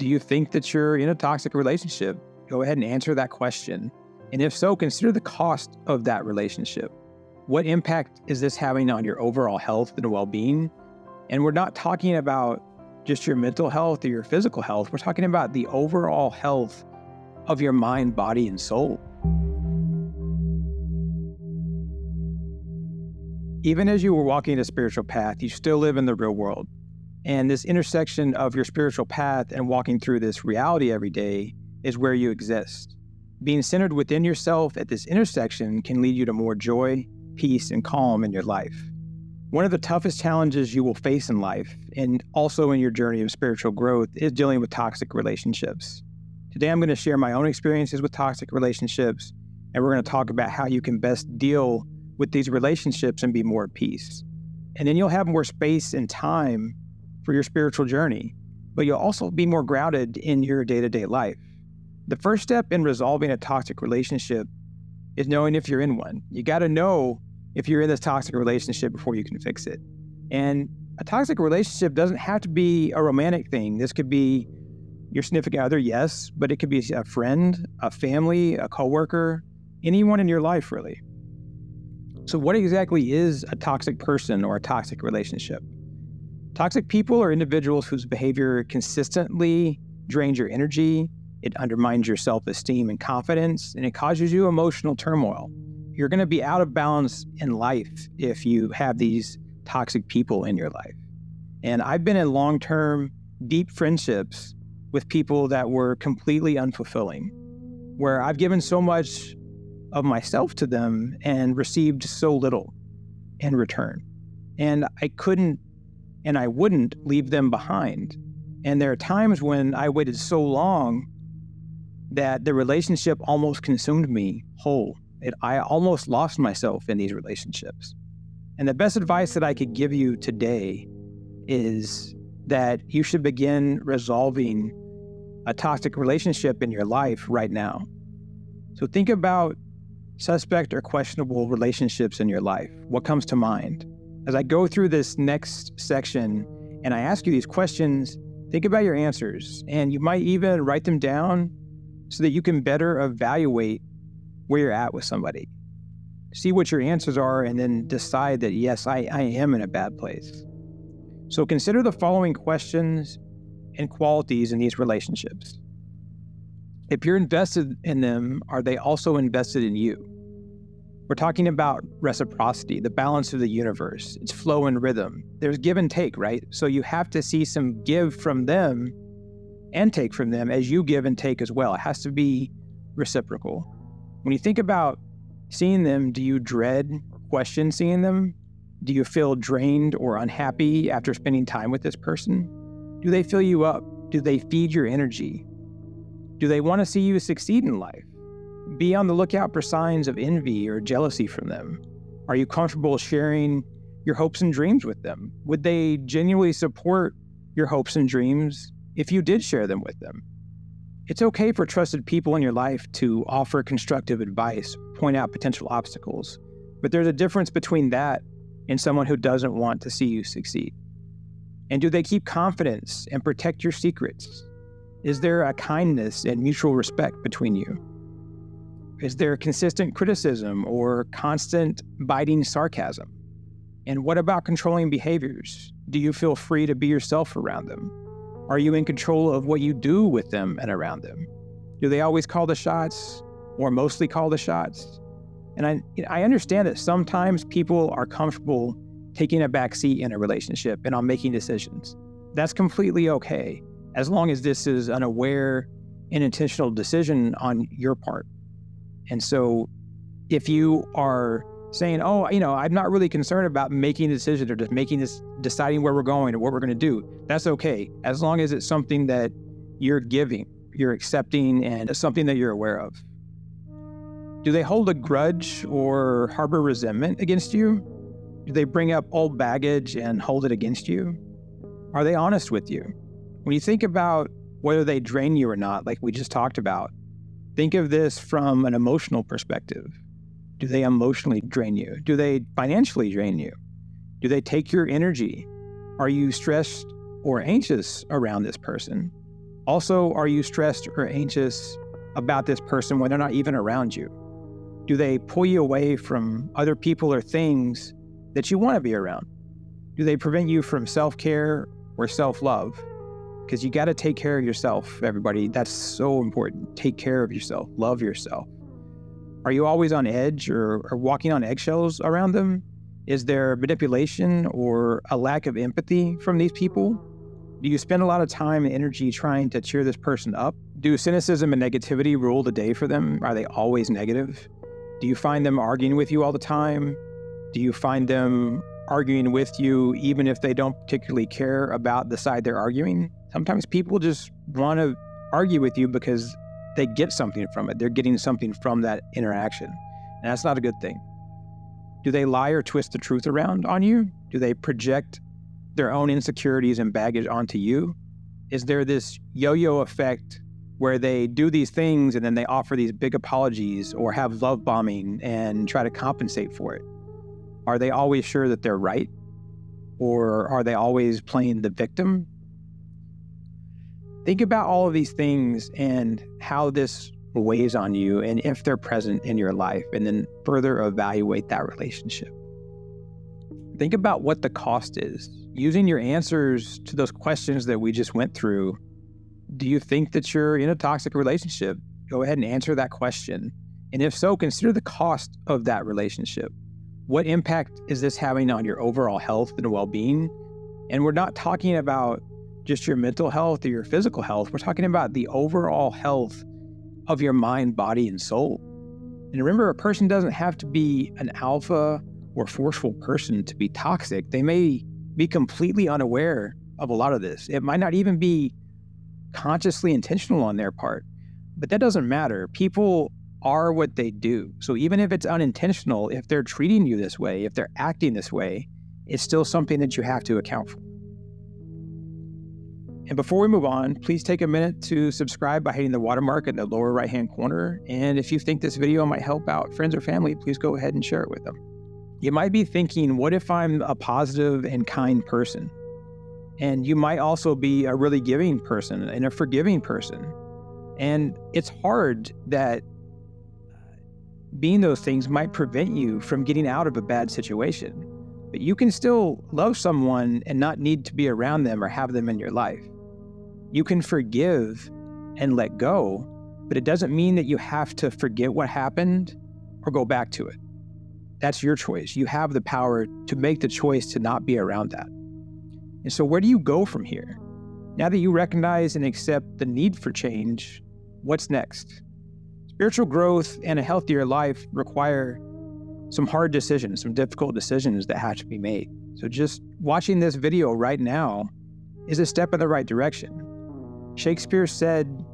Do you think that you're in a toxic relationship? Go ahead and answer that question. And if so, consider the cost of that relationship. What impact is this having on your overall health and well-being? And we're not talking about just your mental health or your physical health. We're talking about the overall health of your mind, body, and soul. Even as you were walking a spiritual path, you still live in the real world. And this intersection of your spiritual path and walking through this reality every day is where you exist. Being centered within yourself at this intersection can lead you to more joy, peace, and calm in your life. One of the toughest challenges you will face in life, and also in your journey of spiritual growth, is dealing with toxic relationships. Today, I'm going to share my own experiences with toxic relationships, and we're going to talk about how you can best deal with these relationships and be more at peace. And then you'll have more space and time for your spiritual journey, but you'll also be more grounded in your day-to-day life. The first step in resolving a toxic relationship is knowing if you're in one. You got to know if you're in this toxic relationship before you can fix it. And a toxic relationship doesn't have to be a romantic thing. This could be your significant other, yes, but it could be a friend, a family, a coworker, anyone in your life, really. So what exactly is a toxic person or a toxic relationship? Toxic people are individuals whose behavior consistently drains your energy, it undermines your self-esteem and confidence, and it causes you emotional turmoil. You're going to be out of balance in life if you have these toxic people in your life. And I've been in long-term, deep friendships with people that were completely unfulfilling, where I've given so much of myself to them and received so little in return. And I couldn't and I wouldn't leave them behind. And there are times when I waited so long that the relationship almost consumed me whole. I almost lost myself in these relationships. And the best advice that I could give you today is that you should begin resolving a toxic relationship in your life right now. So think about suspect or questionable relationships in your life. What comes to mind? As I go through this next section and I ask you these questions, think about your answers, and you might even write them down so that you can better evaluate where you're at with somebody. See what your answers are and then decide that, yes, I am in a bad place. So consider the following questions and qualities in these relationships. If you're invested in them, are they also invested in you? We're talking about reciprocity, the balance of the universe, its flow and rhythm. There's give and take, right? So you have to see some give from them and take from them as you give and take as well. It has to be reciprocal. When you think about seeing them, do you dread or question seeing them? Do you feel drained or unhappy after spending time with this person? Do they fill you up? Do they feed your energy? Do they want to see you succeed in life? Be on the lookout for signs of envy or jealousy from them. Are you comfortable sharing your hopes and dreams with them? Would they genuinely support your hopes and dreams if you did share them with them? It's okay for trusted people in your life to offer constructive advice, point out potential obstacles, but there's a difference between that and someone who doesn't want to see you succeed. And do they keep confidence and protect your secrets? Is there a kindness and mutual respect between you? Is there consistent criticism or constant biting sarcasm? And what about controlling behaviors? Do you feel free to be yourself around them? Are you in control of what you do with them and around them? Do they always call the shots or mostly call the shots? And I understand that sometimes people are comfortable taking a back seat in a relationship and on making decisions. That's completely okay, as long as this is an aware and intentional decision on your part. And so if you are saying, I'm not really concerned about making a decision or just deciding where we're going or what we're going to do, that's okay, as long as it's something that you're giving, you're accepting, and it's something that you're aware of. Do they hold a grudge or harbor resentment against you? Do they bring up old baggage and hold it against you? Are they honest with you? When you think about whether they drain you or not, like we just talked about, think of this from an emotional perspective. Do they emotionally drain you? Do they financially drain you? Do they take your energy? Are you stressed or anxious around this person? Also, are you stressed or anxious about this person when they're not even around you? Do they pull you away from other people or things that you want to be around? Do they prevent you from self-care or self-love? Because you got to take care of yourself, everybody. That's so important. Take care of yourself. Love yourself. Are you always on edge or walking on eggshells around them? Is there manipulation or a lack of empathy from these people? Do you spend a lot of time and energy trying to cheer this person up? Do cynicism and negativity rule the day for them? Are they always negative? Do you find them arguing with you all the time? Do you find them arguing with you even if they don't particularly care about the side they're arguing? Sometimes people just want to argue with you because they get something from it. They're getting something from that interaction. And that's not a good thing. Do they lie or twist the truth around on you? Do they project their own insecurities and baggage onto you? Is there this yo-yo effect where they do these things and then they offer these big apologies or have love bombing and try to compensate for it? Are they always sure that they're right? Or are they always playing the victim? Think about all of these things and how this weighs on you and if they're present in your life, and then further evaluate that relationship. Think about what the cost is. Using your answers to those questions that we just went through, do you think that you're in a toxic relationship? Go ahead and answer that question. And if so, consider the cost of that relationship. What impact is this having on your overall health and well-being? And we're not talking about just your mental health or your physical health. We're talking about the overall health of your mind, body, and soul. And remember, a person doesn't have to be an alpha or forceful person to be toxic. They may be completely unaware of a lot of this. It might not even be consciously intentional on their part, but that doesn't matter. People are what they do. So even if it's unintentional, if they're treating you this way, if they're acting this way, it's still something that you have to account for. And before we move on, please take a minute to subscribe by hitting the watermark in the lower right-hand corner. And if you think this video might help out friends or family, please go ahead and share it with them. You might be thinking, what if I'm a positive and kind person? And you might also be a really giving person and a forgiving person. And it's hard that being those things might prevent you from getting out of a bad situation. But you can still love someone and not need to be around them or have them in your life. You can forgive and let go, but it doesn't mean that you have to forget what happened or go back to it. That's your choice. You have the power to make the choice to not be around that. And so where do you go from here? Now that you recognize and accept the need for change, what's next? Spiritual growth and a healthier life require some hard decisions, some difficult decisions that have to be made. So just watching this video right now is a step in the right direction. Shakespeare said,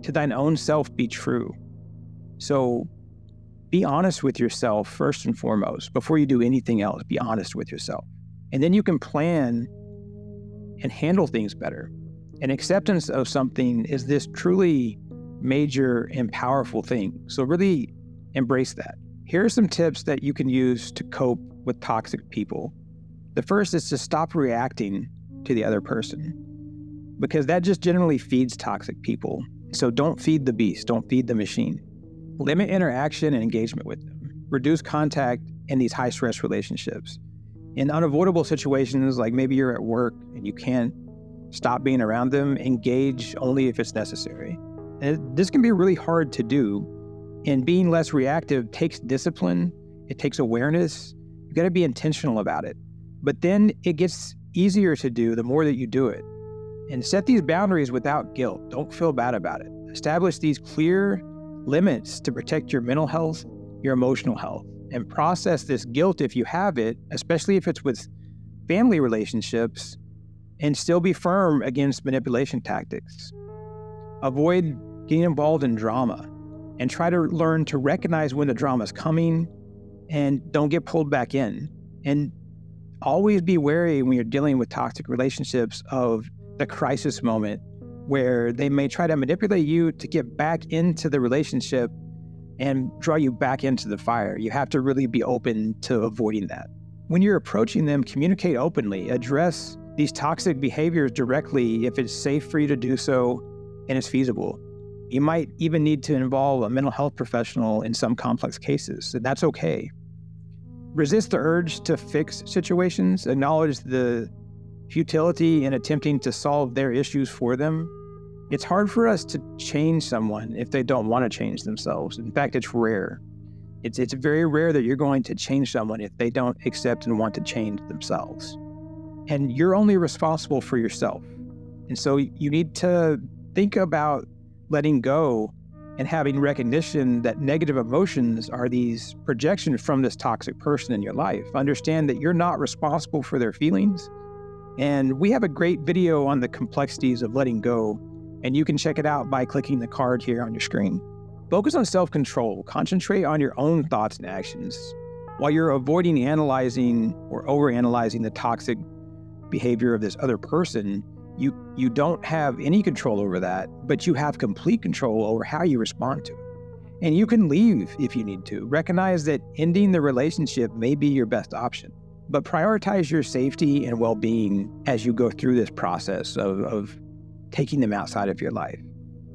"To thine own self be true." So be honest with yourself first and foremost. Before you do anything else, be honest with yourself. And then you can plan and handle things better. And acceptance of something is this truly major and powerful thing. So really embrace that. Here are some tips that you can use to cope with toxic people. The first is to stop reacting to the other person, because that just generally feeds toxic people. So don't feed the beast, don't feed the machine. Limit interaction and engagement with them. Reduce contact in these high-stress relationships. In unavoidable situations, like maybe you're at work and you can't stop being around them, engage only if it's necessary. And this can be really hard to do. And being less reactive takes discipline, it takes awareness. You got to be intentional about it. But then it gets easier to do the more that you do it. And set these boundaries without guilt. Don't feel bad about it. Establish these clear limits to protect your mental health, your emotional health, and process this guilt if you have it, especially if it's with family relationships, and still be firm against manipulation tactics. Avoid getting involved in drama and try to learn to recognize when the drama is coming and don't get pulled back in. And always be wary when you're dealing with toxic relationships of the crisis moment where they may try to manipulate you to get back into the relationship and draw you back into the fire. You have to really be open to avoiding that. When you're approaching them, communicate openly. Address these toxic behaviors directly if it's safe for you to do so, and it's feasible. You might even need to involve a mental health professional in some complex cases, and that's okay. Resist the urge to fix situations. Acknowledge the futility in attempting to solve their issues for them. It's hard for us to change someone if they don't want to change themselves. In fact, it's rare. It's very rare that you're going to change someone if they don't accept and want to change themselves. And you're only responsible for yourself. And so you need to think about letting go and having recognition that negative emotions are these projections from this toxic person in your life. Understand that you're not responsible for their feelings. And we have a great video on the complexities of letting go, and you can check it out by clicking the card here on your screen. Focus on self-control. Concentrate on your own thoughts and actions. While you're avoiding analyzing or overanalyzing the toxic behavior of this other person, you don't have any control over that, but you have complete control over how you respond to it. And you can leave if you need to. Recognize that ending the relationship may be your best option, but prioritize your safety and well-being as you go through this process of taking them outside of your life.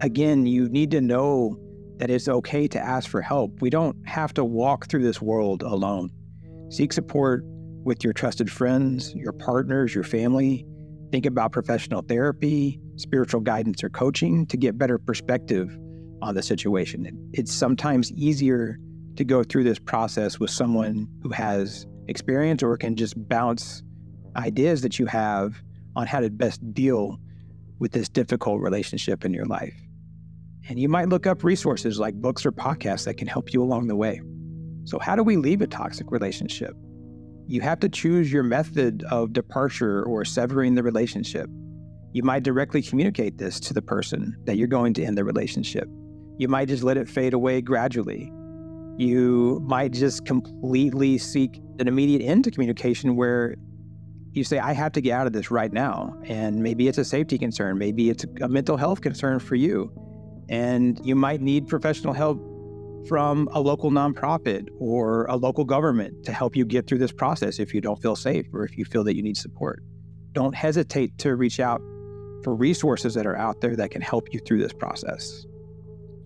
Again, you need to know that it's okay to ask for help. We don't have to walk through this world alone. Seek support with your trusted friends, your partners, your family. Think about professional therapy, spiritual guidance, or coaching to get better perspective on the situation. It's sometimes easier to go through this process with someone who has experience or can just bounce ideas that you have on how to best deal with this difficult relationship in your life. And you might look up resources like books or podcasts that can help you along the way. So how do we leave a toxic relationship? You have to choose your method of departure or severing the relationship. You might directly communicate this to the person that you're going to end the relationship. You might just let it fade away gradually. You might just completely seek an immediate end to communication where you say, I have to get out of this right now. And maybe it's a safety concern. Maybe it's a mental health concern for you. And you might need professional help from a local nonprofit or a local government to help you get through this process if you don't feel safe or if you feel that you need support. Don't hesitate to reach out for resources that are out there that can help you through this process.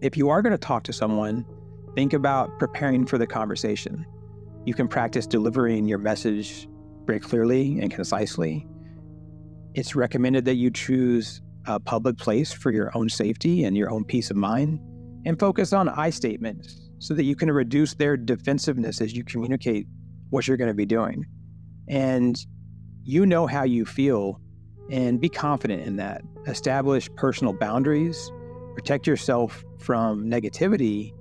If you are going to talk to someone, think about preparing for the conversation. You can practice delivering your message very clearly and concisely. It's recommended that you choose a public place for your own safety and your own peace of mind, and focus on I statements so that you can reduce their defensiveness as you communicate what you're going to be doing. And you know how you feel, and be confident in that. Establish personal boundaries, protect yourself from negativity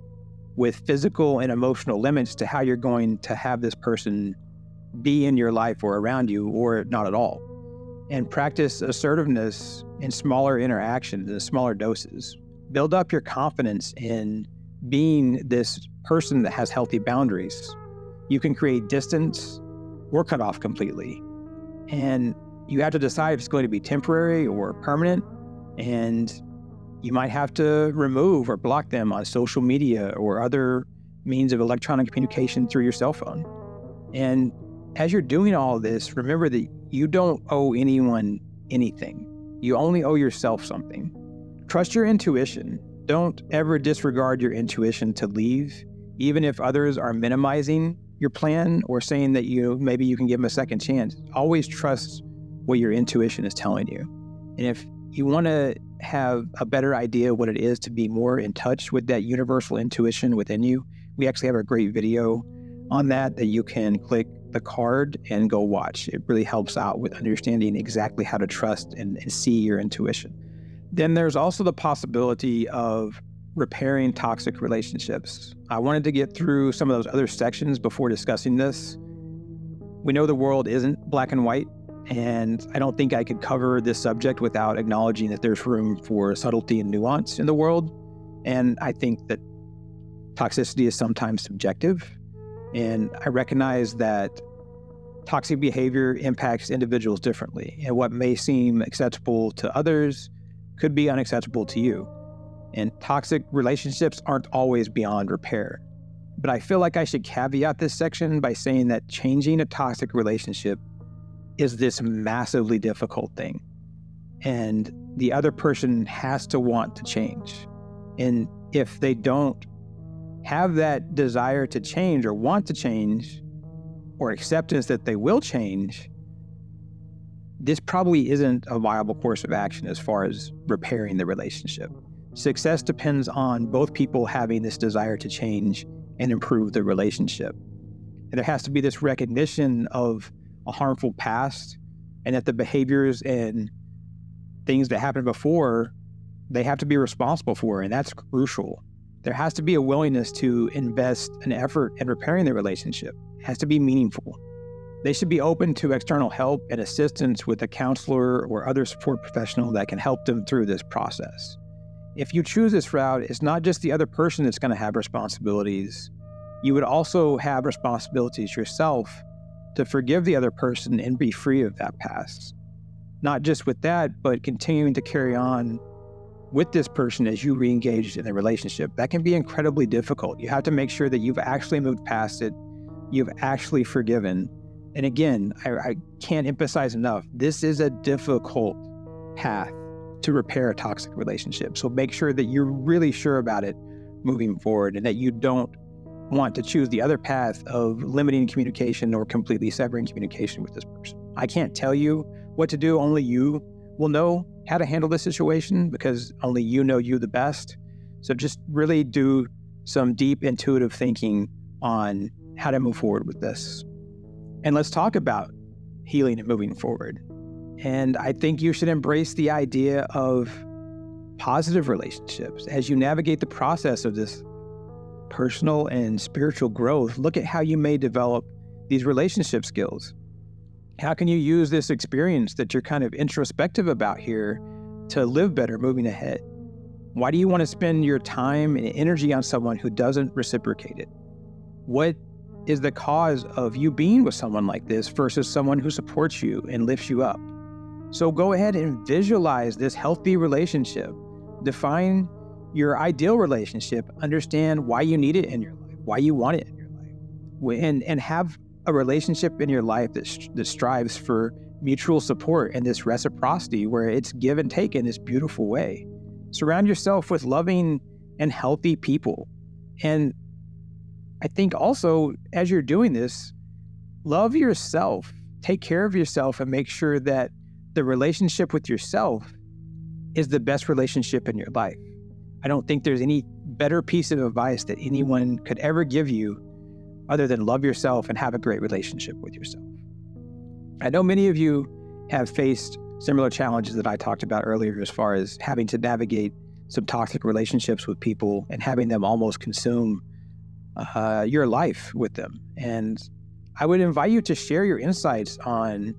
with physical and emotional limits to how you're going to have this person be in your life or around you, or not at all. And practice assertiveness in smaller interactions, in smaller doses. Build up your confidence in being this person that has healthy boundaries. You can create distance or cut off completely. And you have to decide if it's going to be temporary or permanent. And you might have to remove or block them on social media or other means of electronic communication through your cell phone. And as you're doing all of this, remember that you don't owe anyone anything. You only owe yourself something. Trust your intuition. Don't ever disregard your intuition to leave, even if others are minimizing your plan or saying that maybe you can give them a second chance. Always trust what your intuition is telling you. And if you want to have a better idea what it is to be more in touch with that universal intuition within you, we actually have a great video on that you can click the card and go watch. It really helps out with understanding exactly how to trust and see your intuition. Then there's also the possibility of repairing toxic relationships. I wanted to get through some of those other sections before discussing this. We know the world isn't black and white, and I don't think I could cover this subject without acknowledging that there's room for subtlety and nuance in the world. And I think that toxicity is sometimes subjective. And I recognize that toxic behavior impacts individuals differently, and what may seem acceptable to others could be unacceptable to you. And toxic relationships aren't always beyond repair. But I feel like I should caveat this section by saying that changing a toxic relationship is this massively difficult thing. and the other person has to want to change. And if they don't have that desire to change or want to change or acceptance that they will change, this probably isn't a viable course of action as far as repairing the relationship. Success depends on both people having this desire to change and improve the relationship. And there has to be this recognition of a harmful past, and that the behaviors and things that happened before, they have to be responsible for, and that's crucial. There has to be a willingness to invest an effort in repairing the relationship. It has to be meaningful. They should be open to external help and assistance with a counselor or other support professional that can help them through this process. If you choose this route, it's not just the other person that's going to have responsibilities. You would also have responsibilities yourself to forgive the other person and be free of that past. Not just with that, but continuing to carry on with this person as you re-engage in the relationship. That can be incredibly difficult. You have to make sure that you've actually moved past it, you've actually forgiven. And again, I can't emphasize enough, this is a difficult path to repair a toxic relationship. So make sure that you're really sure about it moving forward, and that you don't want to choose the other path of limiting communication or completely severing communication with this person. I can't tell you what to do. Only you will know how to handle the situation, because only you know you the best. So just really do some deep intuitive thinking on how to move forward with this. And let's talk about healing and moving forward. And I think you should embrace the idea of positive relationships. As you navigate the process of this personal and spiritual growth, look at how you may develop these relationship skills. How can you use this experience that you're kind of introspective about here to live better moving ahead? Why do you want to spend your time and energy on someone who doesn't reciprocate it? What is the cause of you being with someone like this versus someone who supports you and lifts you up? So go ahead and visualize this healthy relationship. Define your ideal relationship. Understand why you need it in your life, why you want it in your life. And have a relationship in your life that strives for mutual support and this reciprocity where it's give and take in this beautiful way. Surround yourself with loving and healthy people. And I think also, as you're doing this, love yourself, take care of yourself, and make sure that the relationship with yourself is the best relationship in your life. I don't think there's any better piece of advice that anyone could ever give you other than love yourself and have a great relationship with yourself. I know many of you have faced similar challenges that I talked about earlier, as far as having to navigate some toxic relationships with people and having them almost consume your life with them. And I would invite you to share your insights on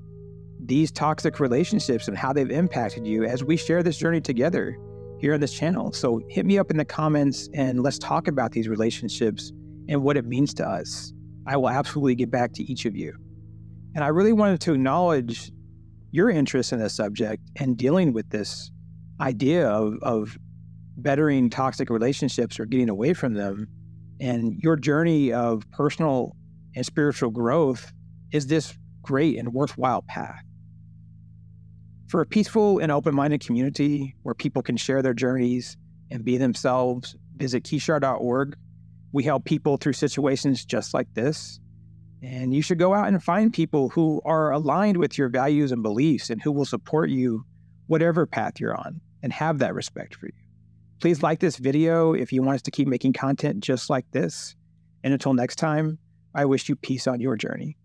these toxic relationships and how they've impacted you as we share this journey together here on this channel. So hit me up in the comments and let's talk about these relationships and what it means to us. I will absolutely get back to each of you. And I really wanted to acknowledge your interest in this subject and dealing with this idea of bettering toxic relationships or getting away from them. And your journey of personal and spiritual growth is this great and worthwhile path. For a peaceful and open-minded community where people can share their journeys and be themselves, visit keyshar.org. We help people through situations just like this. And you should go out and find people who are aligned with your values and beliefs and who will support you whatever path you're on and have that respect for you. Please like this video if you want us to keep making content just like this. And until next time, I wish you peace on your journey.